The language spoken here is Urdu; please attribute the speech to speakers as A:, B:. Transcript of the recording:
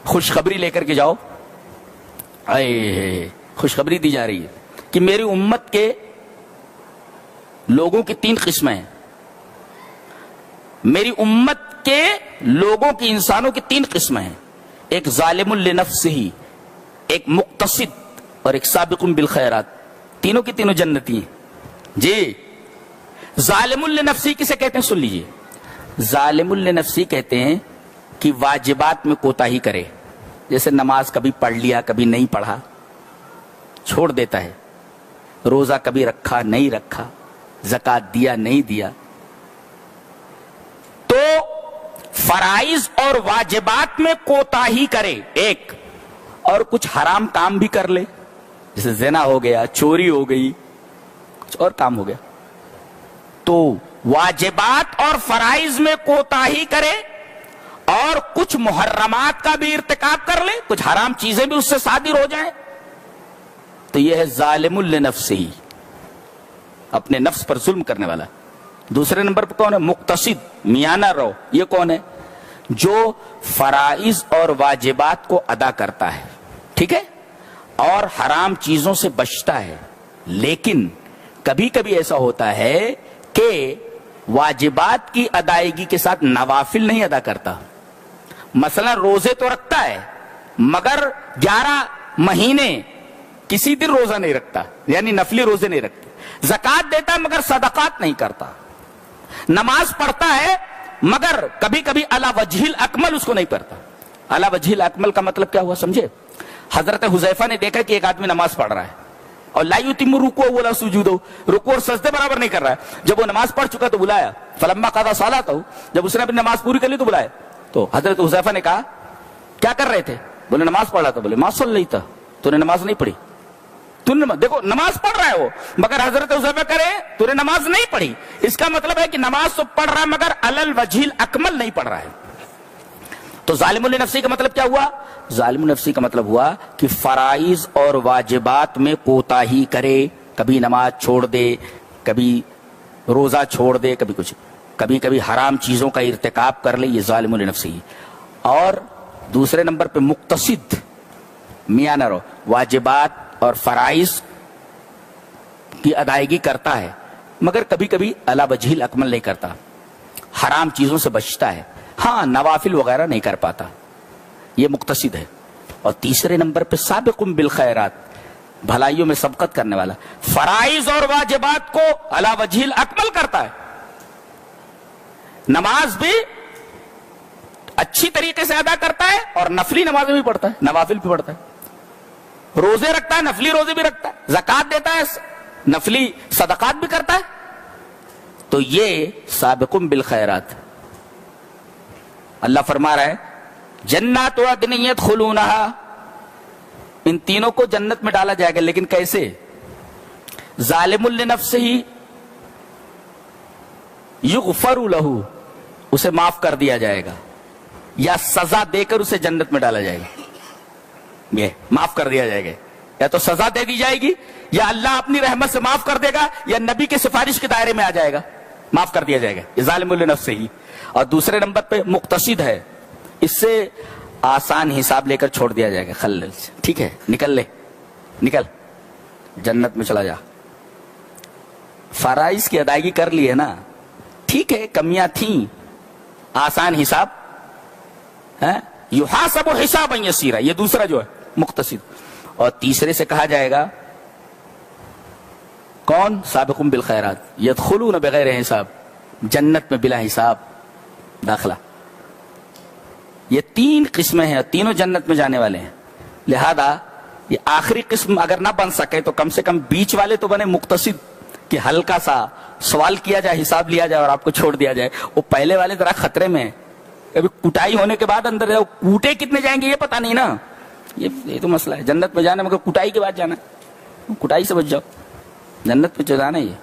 A: خوشخبری لے کر کے جاؤ. خوشخبری دی جا رہی ہے کہ میری امت کے لوگوں کی 3 قسمیں ہیں. میری امت کے لوگوں کی، انسانوں کی 3 قسمیں ہیں. ایک ظالم لنفسہ، ایک مقتصد، اور ایک سابق بالخیرات. تینوں کی تینوں جنتی ہیں. جی ظالم لنفسی کسے کہتے ہیں؟ سن لیجئے. ظالم لنفسی کہتے ہیں کہ واجبات میں کوتاہی کرے. جیسے نماز کبھی پڑھ لیا، کبھی نہیں پڑھا، چھوڑ دیتا ہے. روزہ کبھی رکھا نہیں رکھا، زکوٰۃ دیا نہیں دیا. تو فرائض اور واجبات میں کوتاہی کرے ایک، اور کچھ حرام کام بھی کر لے، جیسے زنا ہو گیا، چوری ہو گئی، کچھ اور کام ہو گیا. تو واجبات اور فرائض میں کوتاہی کرے اور کچھ محرمات کا بھی ارتکاب کر لے، کچھ حرام چیزیں بھی اس سے صادر ہو جائیں، تو یہ ہے ظالم لنفسہ، اپنے نفس پر ظلم کرنے والا. دوسرے نمبر پہ کون ہے؟ مقتصد، میانہ رو. یہ کون ہے؟ جو فرائض اور واجبات کو ادا کرتا ہے، ٹھیک ہے، اور حرام چیزوں سے بچتا ہے. لیکن کبھی کبھی ایسا ہوتا ہے کہ واجبات کی ادائیگی کے ساتھ نوافل نہیں ادا کرتا. مثلا روزے تو رکھتا ہے مگر 11 مہینے کسی دن روزہ نہیں رکھتا، یعنی نفلی روزے نہیں رکھتے. زکوٰۃ دیتا ہے مگر صدقات نہیں کرتا. نماز پڑھتا ہے مگر کبھی کبھی علی وجہ الاکمل اس کو نہیں پڑھتا. علی وجہ الاکمل کا مطلب کیا ہوا سمجھے؟ حضرت حذیفہ نے دیکھا کہ ایک آدمی نماز پڑھ رہا ہے اور لا یتم رکوع ولا سجودہ، رکوع اور سجدے برابر نہیں کر رہا ہے. جب وہ نماز پڑھ چکا تو بلایا. فلما قضى صلاتہ، جب اس نے اپنی نماز پوری کر لی تو بلایا. تو حضرت حذیفہ نے کہا کیا کر رہے تھے؟ بولے نماز پڑھ رہا تھا. بولے ما صلیت، تو نے نماز نہیں پڑھی. دیکھو نماز پڑھ رہا ہے وہ، مگر حضرت حذیفہ کرے تو نے نماز نہیں پڑھی. اس کا مطلب ہے کہ نماز تو پڑھ رہا ہے مگر علی الوجہ الاکمل نہیں پڑھ رہا ہے. تو ظالم لنفسی کا مطلب کیا ہوا؟ ظالم نفسی کا مطلب ہوا کہ فرائض اور واجبات میں کوتاہی کرے. کبھی نماز چھوڑ دے، کبھی روزہ چھوڑ دے، کبھی کچھ، کبھی کبھی حرام چیزوں کا ارتکاب کر لے. یہ ظالم لنفسی. اور دوسرے نمبر پہ مقتصد، میاں نہ رہو، واجبات اور فرائض کی ادائیگی کرتا ہے مگر کبھی کبھی علی وجہ الاکمل نہیں کرتا، حرام چیزوں سے بچتا ہے. ہاں نوافل وغیرہ نہیں کر پاتا. یہ مقتصد ہے. اور تیسرے نمبر پہ سابق بالخیرات، بھلائیوں میں سبقت کرنے والا. فرائض اور واجبات کو علی وجہ الاکمل کرتا ہے. نماز بھی اچھی طریقے سے ادا کرتا ہے اور نفلی نمازیں بھی پڑھتا ہے، نوافل بھی پڑھتا ہے. روزے رکھتا ہے، نفلی روزے بھی رکھتا ہے. زکوٰۃ دیتا ہے، نفلی صدقات بھی کرتا ہے. تو یہ سابق بالخیرات. اللہ فرما رہا ہے جنات عدن یدخلونہا، ان تینوں کو جنت میں ڈالا جائے گا. لیکن کیسے؟ ظالم لنفسہ یغفر لہ، اسے معاف کر دیا جائے گا، یا سزا دے کر اسے جنت میں ڈالا جائے گا. یہ معاف کر دیا جائے گا، یا تو سزا دے دی جائے گی، یا اللہ اپنی رحمت سے معاف کر دے گا، یا نبی کے سفارش کے دائرے میں آ جائے گا، معاف کر دیا جائے گا. یہ ظالم لنفسہ ہی. اور دوسرے نمبر پہ مقتصد ہے، اس سے آسان حساب لے کر چھوڑ دیا جائے گا. خلل سے، ٹھیک ہے، نکل لے، نکل جنت میں چلا جا. فرائض کی ادائیگی کر لی ہے نا، ٹھیک ہے، کمیاں تھیں، آسان حساب ہے. یحاسب حسابا یسیرا، یہ دوسرا جو ہے مقتصد. اور تیسرے سے کہا جائے گا کون؟ سابق بالخیرات، یدخلون بغیر حساب، جنت میں بلا حساب داخلہ. یہ 3 قسمیں ہیں، تینوں جنت میں جانے والے ہیں. لہذا یہ آخری قسم اگر نہ بن سکے تو کم سے کم بیچ والے تو بنے مقتصد، کہ ہلکا سا سوال کیا جائے، حساب لیا جائے اور آپ کو چھوڑ دیا جائے. وہ پہلے والے ذرا خطرے میں ہیں. ابھی کٹائی ہونے کے بعد اندر جاؤ، کوٹے کتنے جائیں گے یہ پتا نہیں نا. یہ تو مسئلہ ہے. جنت میں جانا مگر کٹائی کے بعد جانا، کٹائی سے بچ جاؤ، جنت میں جانا ہے یہ.